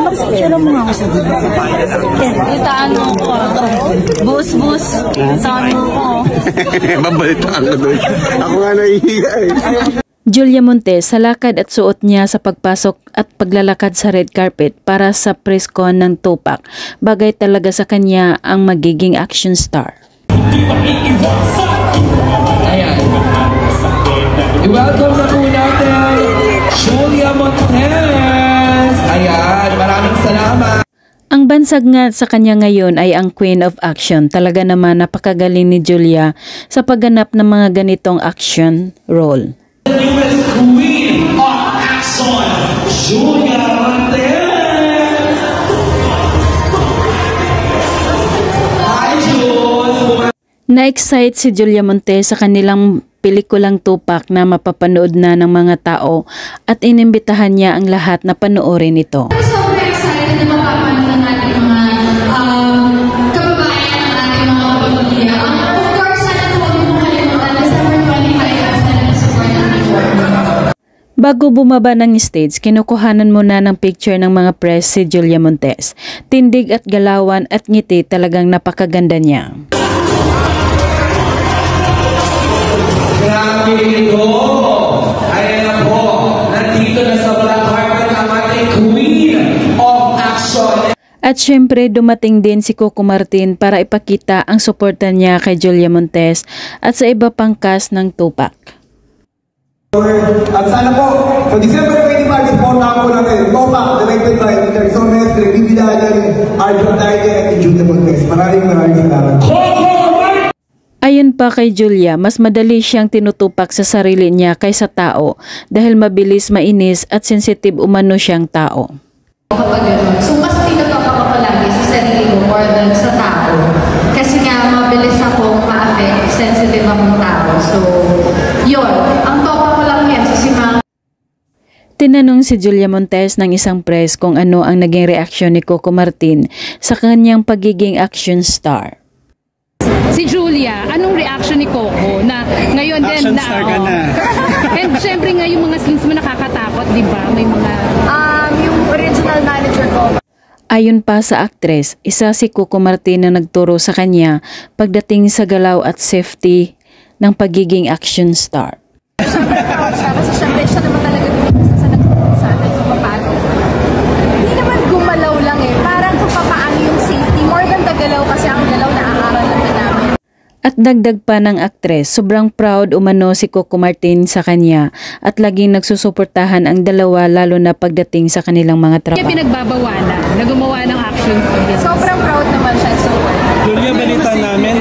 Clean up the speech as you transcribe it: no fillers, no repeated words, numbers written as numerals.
Mag-picture mo nga ako sa video. Itaan mo ko. Bus. Itaan mo ko. Babalitaan ko doon. Ako nga naihiga eh. Julia Montes sa lakad at suot niya sa pagpasok at paglalakad sa red carpet para sa press con ng Tupac. Bagay talaga sa kanya ang magiging action star. Ayan. I-welcome na po natin Julia Montes. Ayan, maraming salamat. Ang bansag nga sa kanya ngayon ay ang Queen of Action. Talaga naman napakagaling ni Julia sa pagganap ng mga ganitong action role. The newest Queen of Action, Julia Montes. Hi, Jules. Na-excite si Julia Montes sa kanilang pelikulang Tupac na mapapanood na ng mga tao at inimbitahan niya ang lahat na panoorin ito. Sobrang excited na mapapanood ng ating mga kababayan ng ating mga pamilya. Of course, sana po huwag mo kalimutan, December 25 sana na support ng people. Bago bumaba ng stage, kinukuhanan muna ng picture ng mga press si Julia Montes. Tindig at galawan at ngiti, talagang napakaganda niya. Grabe ito! Ayan na po, nandito na sa black carpet ang ating Queen of Action. At syempre dumating din si Coco Martin para ipakita ang suporta niya kay Julia Montes at sa iba pang cast ng Tupac. At sana po, sa December 25, support ako natin, Tupac, directed by Jackson Mestre, bibidahan ni Arjo Tiger at Julia Montes. Maraming salamat. Ayon pa kay Julia, mas madali siyang tinutupak sa sarili niya kaysa tao dahil mabilis mainis at sensitive umano siyang tao. Kapag gano'n, so mas tinutupak ako palagi sa sarili ko more than sa tao. Kasi nga, mabilis akong ma-affect, sensitive akong tao. So, yun. Ang topa ko lang yan, sisimang. Tinanong si Julia Montes ng isang press kung ano ang naging reaksyon ni Coco Martin sa kanyang pagiging action star. Si Julia, anong reaction ni Coco na ngayon din Action star ka na. And syempre nga yung mga scenes mo nakakatakot, di ba? May mga Yung original manager ko. Ayon pa sa aktres, isa si Coco Martin na nagturo sa kanya pagdating sa galaw at safety ng pagiging action star. Kasi syempre siya naman talaga sa nagturo sa atin kung paano. Hindi naman gumalaw lang eh. Parang kung paano yung safety. More than the galaw kasi ang galaw na aaral naman namin. At dagdag pa ng aktres, sobrang proud umano si Coco Martin sa kanya at laging nagsusuportahan ang dalawa lalo na pagdating sa kanilang mga trabaho. kaya pinagbabawalan na gumawa ng action. Sobrang proud naman siya. So, Julia, balita namin,